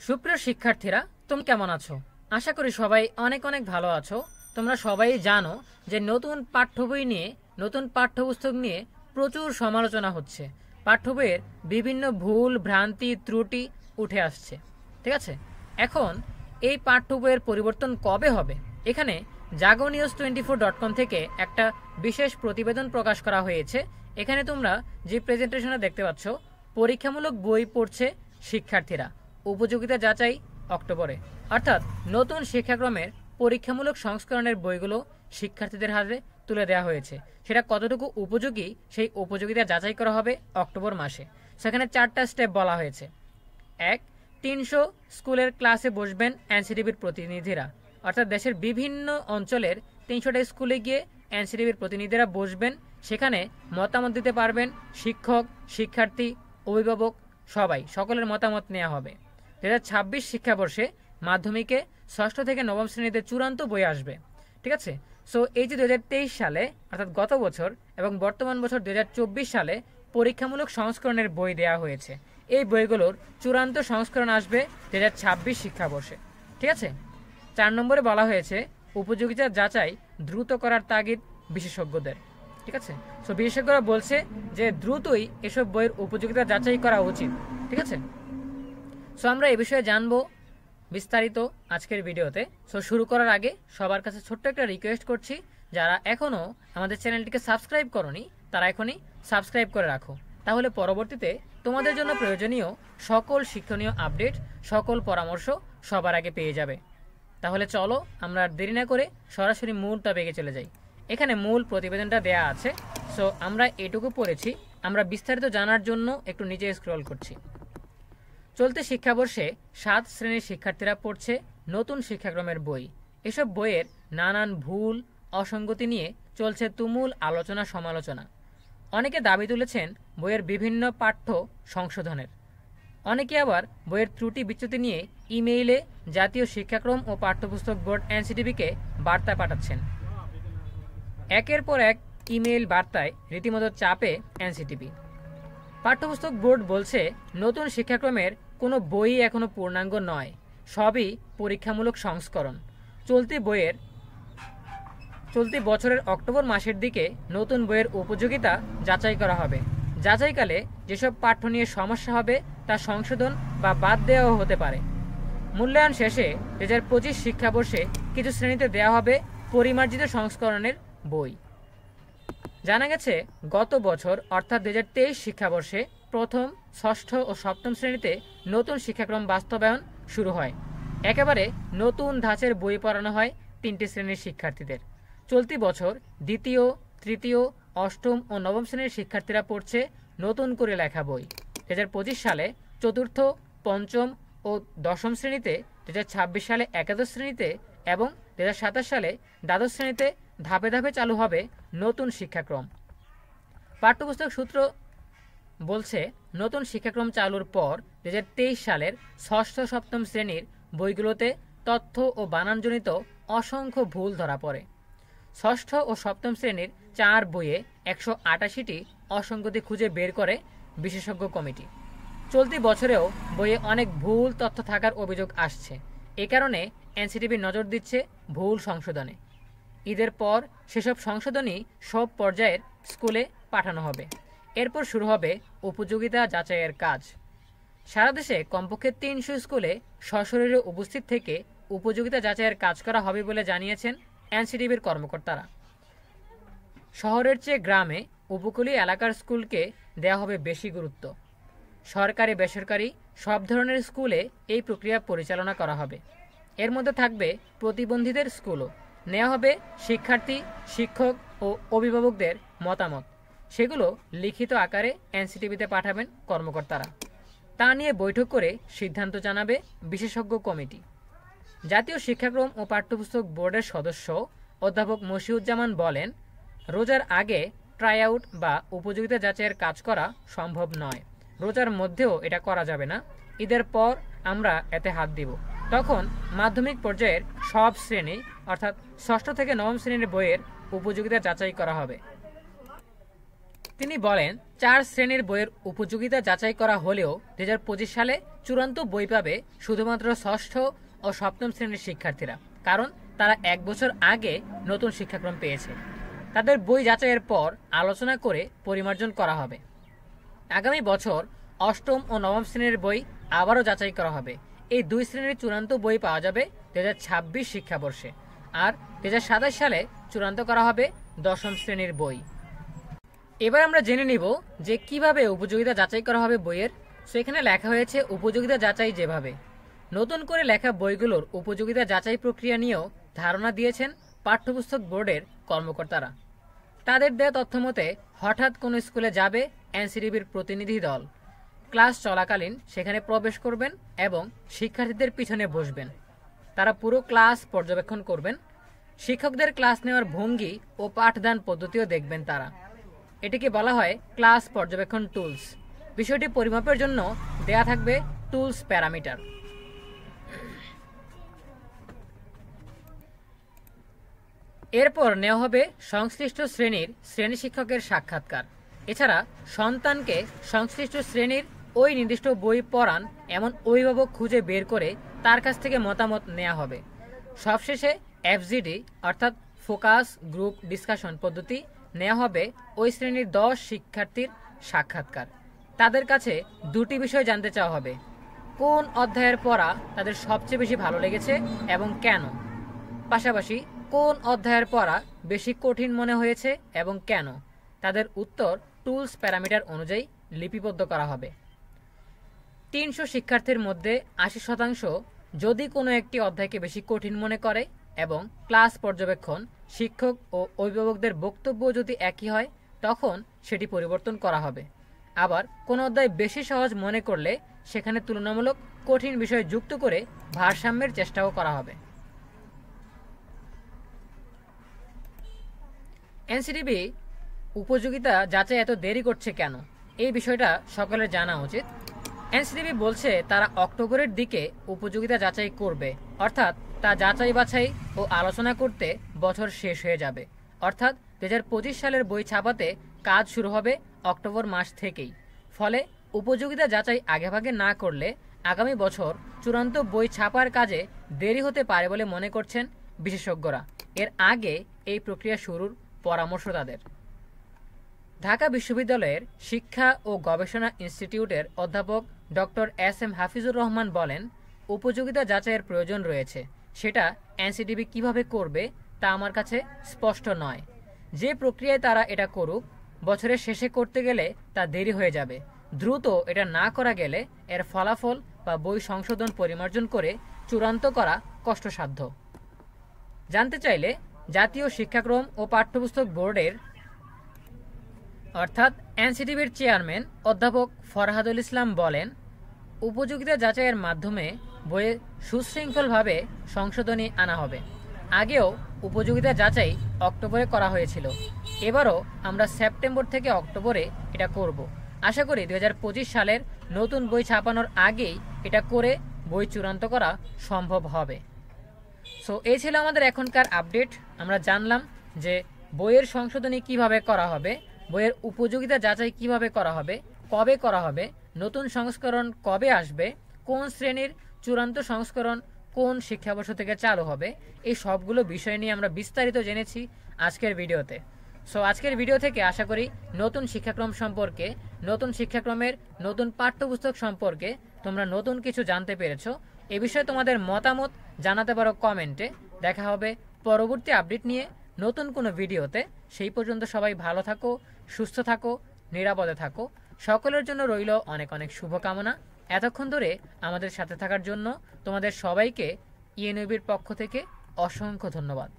সুপ্রিয় শিক্ষার্থীরা, তুমি কেমন আছো? আশা করি সবাই অনেক অনেক ভালো আছো। তোমরা সবাই জানো যে নতুন পাঠ্য বই নিয়ে, নতুন পাঠ্যপুস্তক নিয়ে প্রচুর সমালোচনা হচ্ছে। পাঠ্য বইয়ের বিভিন্ন ভুল ভ্রান্তি ত্রুটি উঠে আসছে। ঠিক আছে, এখন এই পাঠ্য বইয়ের পরিবর্তন কবে হবে? এখানে jagonews24.com থেকে একটা বিশেষ প্রতিবেদন প্রকাশ করা হয়েছে। এখানে তোমরা যে প্রেজেন্টেশনে দেখতে পাচ্ছ, পরীক্ষামূলক বই পড়ছে শিক্ষার্থীরা, উপযোগিতা যাচাই অক্টোবরে। অর্থাৎ নতুন শিক্ষাক্রমের পরীক্ষামূলক সংস্করণের বইগুলো শিক্ষার্থীদের হাতে তুলে দেওয়া হয়েছে। সেটা কতটুকু উপযোগী, সেই উপযোগিতা যাচাই করা হবে অক্টোবর মাসে। সেখানে 4টা স্টেপ বলা হয়েছে। 1, 300 স্কুলের ক্লাসে বসবেন এনসিটিভির প্রতিনিধিরা। অর্থাৎ দেশের বিভিন্ন অঞ্চলের 300টা স্কুলে গিয়ে এনসিটিভির প্রতিনিধিরা বসবেন। সেখানে মতামত দিতে পারবেন শিক্ষক, শিক্ষার্থী, অভিভাবক, সকলের মতামত নেওয়া হবে। 2026 শিক্ষাবর্ষে মাধ্যমিকে 6ষ্ঠ থেকে 9ম শ্রেণীতে চূড়ান্ত বই আসবে। ঠিক আছে, সো এই যে 2023 সালে অর্থাৎ গত বছর এবং বর্তমান বছর 2024 সালে পরীক্ষামূলক সংস্করণের বই দেওয়া হয়েছে। এই বইগুলোর চূড়ান্ত সংস্করণ আসবে 2026 শিক্ষাবর্ষে। ঠিক আছে, 4 নম্বরে বলা হয়েছে উপযোগিতা যাচাই দ্রুত করার তাগিদ বিশেষজ্ঞদের। ঠিক আছে, সো বিশেষজ্ঞরা বলছে যে দ্রুতই এসব বইয়ের উপযোগিতা যাচাই করা উচিত। ঠিক আছে, সো আমরা এ বিষয়ে জানবো বিস্তারিত আজকের ভিডিওতে। সো শুরু করার আগে সবার কাছে ছোট্ট একটা রিকোয়েস্ট করছি, যারা এখনও আমাদের চ্যানেলটিকে সাবস্ক্রাইব করনি তারা এখনই সাবস্ক্রাইব করে রাখো। তাহলে পরবর্তীতে তোমাদের জন্য প্রয়োজনীয় সকল শিক্ষণীয় আপডেট, সকল পরামর্শ সবার আগে পেয়ে যাবে। তাহলে চলো আমরা আর দেরি না করে সরাসরি মূল টপিকে চলে যাই। এখানে মূল প্রতিবেদনটা দেয়া আছে। সো আমরা এটুকু পড়েছি। আমরা বিস্তারিত জানার জন্য একটু নিচে স্ক্রল করছি। চলতি শিক্ষাবর্ষে 7 শ্রেণীর শিক্ষার্থীরা পড়ছে নতুন শিক্ষাক্রমের বই। এসব বইয়ের নানান ভুল অসঙ্গতি নিয়ে চলছে তুমুল আলোচনা সমালোচনা। অনেকে দাবি তুলেছেন বইয়ের বিভিন্ন পাঠ্য সংশোধনের। অনেকে আবার বইয়ের ত্রুটি বিচ্যুতি নিয়ে ইমেইলে জাতীয় শিক্ষাক্রম ও পাঠ্যপুস্তক বোর্ড এনসিটিভিকে বার্তা পাঠাচ্ছেন। একের পর এক ইমেইল বার্তায় রীতিমতো চাপে এনসিটিভি। পাঠ্যপুস্তক বোর্ড বলছে নতুন শিক্ষাক্রমের কোনো বই এখনো পূর্ণাঙ্গ নয়, সবই পরীক্ষামূলক সংস্করণ। চলতি বছরের অক্টোবর মাসের দিকে নতুন বইয়ের উপযোগিতা যাচাই করা হবে। যাচাইকালে যেসব পাঠ্য নিয়ে সমস্যা হবে তা সংশোধন বা বাদ দেওয়াও হতে পারে। মূল্যায়ন শেষে 2025 শিক্ষাবর্ষে কিছু শ্রেণীতে দেওয়া হবে পরিমার্জিত সংস্করণের বই। জানা গেছে গত বছর অর্থাৎ 2023 শিক্ষাবর্ষে প্রথম, 6ষ্ঠ ও 7ম শ্রেণীতে নতুন শিক্ষাক্রম বাস্তবায়ন শুরু হয়। একেবারে নতুন ধাঁচের বই পড়ানো হয় 3টি শ্রেণীর শিক্ষার্থীদের। চলতি বছর দ্বিতীয়, তৃতীয়, 8ম ও 9ম শ্রেণীর শিক্ষার্থীরা পড়ছে নতুন করে লেখা বই। 2025 সালে চতুর্থ, 5ম ও 10ম শ্রেণীতে, 2026 সালে একাদশ শ্রেণীতে এবং 2027 সালে দ্বাদশ শ্রেণীতে ধাপে ধাপে চালু হবে নতুন শিক্ষাক্রম। পাঠ্যপুস্তক সূত্র বলছে নতুন শিক্ষাক্রম চালুর পর 2023 সালের 6ষ্ঠ 7ম শ্রেণীর বইগুলোতে তথ্য ও বানানজনিত অসংখ্য ভুল ধরা পড়ে। 6ষ্ঠ ও 7ম শ্রেণীর 4 বইয়ে 188টি অসঙ্গতি খুঁজে বের করে বিশেষজ্ঞ কমিটি। চলতি বছরেও বইয়ে অনেক ভুল তথ্য থাকার অভিযোগ আসছে। এ কারণে এনসিটিভি নজর দিচ্ছে ভুল সংশোধনে। ঈদের পর সেসব সংশোধনী সব পর্যায়ের স্কুলে পাঠানো হবে। এরপর শুরু হবে উপযোগিতা যাচাইয়ের কাজ। সারা দেশে কমপক্ষে 300 স্কুলে সশরীরে উপস্থিত থেকে উপযোগিতা যাচাইয়ের কাজ করা হবে বলে জানিয়েছেন এনসিটিভির কর্মকর্তারা। শহরের চেয়ে গ্রামে উপকূলীয় এলাকার স্কুলকে দেওয়া হবে বেশি গুরুত্ব। সরকারি বেসরকারি সব ধরনের স্কুলে এই প্রক্রিয়া পরিচালনা করা হবে। এর মধ্যে থাকবে প্রতিবন্ধীদের স্কুলও। নেওয়া হবে শিক্ষার্থী, শিক্ষক ও অভিভাবকদের মতামত। সেগুলো লিখিত আকারে এনসিটিভিতে পাঠাবেন কর্মকর্তারা। তা নিয়ে বৈঠক করে সিদ্ধান্ত জানাবে বিশেষজ্ঞ কমিটি। জাতীয় শিক্ষাক্রম ও পাঠ্যপুস্তক বোর্ডের সদস্য অধ্যাপক মশিউজ্জামান বলেন, রোজার আগে ট্রাইআউট বা উপযোগিতা যাচাইয়ের কাজ করা সম্ভব নয়। রোজার মধ্যেও এটা করা যাবে না। ঈদের পর আমরা এতে হাত দিব। তখন মাধ্যমিক পর্যায়ের সব শ্রেণী অর্থাৎ 6ষ্ঠ থেকে 9ম শ্রেণীর বইয়ের উপযোগিতা যাচাই করা হবে। তিনি বলেন 4 শ্রেণীর বইয়ের উপযোগিতা যাচাই করা হলেও 2025 সালে চূড়ান্ত বই পাবে শুধুমাত্র ষষ্ঠ ও সপ্তম শ্রেণীর শিক্ষার্থীরা, কারণ তারা 1 বছর আগে নতুন শিক্ষাক্রম পেয়েছে। তাদের বই যাচাইয়ের পর আলোচনা করে পরিমার্জন করা হবে। আগামী বছর অষ্টম ও নবম শ্রেণীর বই আবারও যাচাই করা হবে। এই 2 শ্রেণীর চূড়ান্ত বই পাওয়া যাবে 2026 শিক্ষাবর্ষে, আর 2027 সালে চূড়ান্ত করা হবে দশম শ্রেণীর বই। এবার আমরা জেনে নিব যে কিভাবে উপযোগিতা যাচাই করা হবে বইয়ের। সেখানে লেখা হয়েছে উপযোগিতা যাচাই যেভাবে। নতুন করে লেখা বইগুলোর উপযোগিতা যাচাই প্রক্রিয়া নিয়েও ধারণা দিয়েছেন পাঠ্যপুস্তক বোর্ডের কর্মকর্তারা। তাদের দেওয়া তথ্য মতে হঠাৎ কোনো স্কুলে যাবে এনসিটিবির প্রতিনিধি দল, ক্লাস চলাকালীন সেখানে প্রবেশ করবেন এবং শিক্ষার্থীদের পিছনে বসবেন। তারা পুরো ক্লাস পর্যবেক্ষণ করবেন। শিক্ষকদের ক্লাস নেওয়ার ভঙ্গি ও পাঠদান পদ্ধতিও দেখবেন তারা। এটিকে বলা হয় ক্লাস পর্যবেক্ষণ টুলস। বিষয়টি পরিমাপের জন্য দেয়া থাকবে টুলস প্যারামিটার। এরপর নেওয়া হবে সংশ্লিষ্ট শ্রেণীর শ্রেণী শিক্ষকের সাক্ষাৎকার। এছাড়া সন্তানকে সংশ্লিষ্ট শ্রেণীর ওই নির্দিষ্ট বই পড়ান এমন অভিভাবক খুঁজে বের করে তার কাছ থেকে মতামত নেওয়া হবে। সবশেষে এফজিডি অর্থাৎ ফোকাস গ্রুপ ডিসকাশন পদ্ধতি নেওয়া হবে ওই শ্রেণীর 10 শিক্ষার্থীর সাক্ষাৎকার। তাদের কাছে 2টি বিষয় জানতে চাওয়া হবে: কোন অধ্যায়ের পড়া তাদের সবচেয়ে বেশি ভালো লেগেছে এবং কেন, পাশাপাশি কোন অধ্যায়ের পড়া বেশি কঠিন মনে হয়েছে এবং কেন। তাদের উত্তর টুলস প্যারামিটার অনুযায়ী লিপিবদ্ধ করা হবে। 300 শিক্ষার্থীর মধ্যে 80% যদি কোনো একটি অধ্যায়কে বেশি কঠিন মনে করে এবং ক্লাস পর্যবেক্ষণ, শিক্ষক ও অভিভাবকদের বক্তব্য যদি একই হয়, তখন সেটি পরিবর্তন করা হবে। আবার কোনো অধ্যায় বেশি সহজ মনে করলে সেখানে তুলনামূলক কঠিন বিষয় যুক্ত করে ভারসাম্যের চেষ্টাও করা হবে। এনসিটিবি উপযোগিতা যাচাই এত দেরি করছে কেন, এই বিষয়টা সকলের জানা উচিত। এনসিটিবি বলছে তারা অক্টোবরের দিকে উপযোগিতা যাচাই করবে, অর্থাৎ তা যাচাই বাছাই ও আলোচনা করতে বছর শেষ হয়ে যাবে। অর্থাৎ 2025 সালের বই ছাপাতে কাজ শুরু হবে অক্টোবর মাস থেকেই। ফলে উপযোগিতা যাচাই আগেভাগে না করলে আগামী বছর চূড়ান্ত বই ছাপার কাজে দেরি হতে পারে বলে মনে করছেন বিশেষজ্ঞরা। এর আগে এই প্রক্রিয়া শুরুর পরামর্শ তাদের। ঢাকা বিশ্ববিদ্যালয়ের শিক্ষা ও গবেষণা ইনস্টিটিউটের অধ্যাপক ডক্টর এস.এম. হাফিজুর রহমান বলেন, উপযোগিতা যাচাইয়ের প্রয়োজন রয়েছে। সেটা এনসিটিবি কিভাবে করবে তা আমার কাছে স্পষ্ট নয়। যে প্রক্রিয়ায় তারা এটা করুক, বছরের শেষে করতে গেলে তা দেরি হয়ে যাবে। দ্রুত এটা না করা গেলে এর ফলাফল বা বই সংশোধন পরিমার্জন করে চূড়ান্ত করা কষ্টসাধ্য। জানতে চাইলে জাতীয় শিক্ষাক্রম ও পাঠ্যপুস্তক বোর্ডের অর্থাৎ এনসিটিবির চেয়ারম্যান অধ্যাপক ফরহাদুল ইসলাম বলেন, উপযোগিতা যাচাইয়ের মাধ্যমে বইয়ে সুশৃঙ্খলভাবে সংশোধনী আনা হবে। আগেও উপযোগিতা যাচাই অক্টোবরে করা হয়েছিল, এবারও আমরা সেপ্টেম্বর থেকে অক্টোবরে এটা করব। আশা করি 2025 সালের নতুন বই ছাপানোর আগেই এটা করে বই চূড়ান্ত করা সম্ভব হবে। সো এই ছিল আমাদের এখনকার আপডেট। আমরা জানলাম যে বইয়ের সংশোধনী কিভাবে করা হবে, বইয়ের উপযোগিতা যাচাই কিভাবে করা হবে, কবে করা হবে, নতুন সংস্করণ কবে আসবে, কোন শ্রেণীর চূড়ান্ত সংস্করণ কোন শিক্ষাবর্ষ থেকে চালু হবে। এই সবগুলো বিষয় নিয়ে আমরা বিস্তারিত জেনেছি আজকের ভিডিওতে। সো আজকের ভিডিও থেকে আশা করি নতুন শিক্ষাক্রম সম্পর্কে, নতুন শিক্ষাক্রমের নতুন পাঠ্যপুস্তক সম্পর্কে তোমরা নতুন কিছু জানতে পেরেছো। এ বিষয়ে তোমাদের মতামত জানাতে পারো কমেন্টে। দেখা হবে পরবর্তী আপডেট নিয়ে নতুন কোনো ভিডিওতে। সেই পর্যন্ত সবাই ভালো থাকো, সুস্থ থাকো, নিরাপদে থাকো। সকলের জন্য রইল অনেক অনেক শুভকামনা। এতক্ষণ ধরে আমাদের সাথে থাকার জন্য তোমাদের সবাইকে ইএনইউবির পক্ষ থেকে অসংখ্য ধন্যবাদ।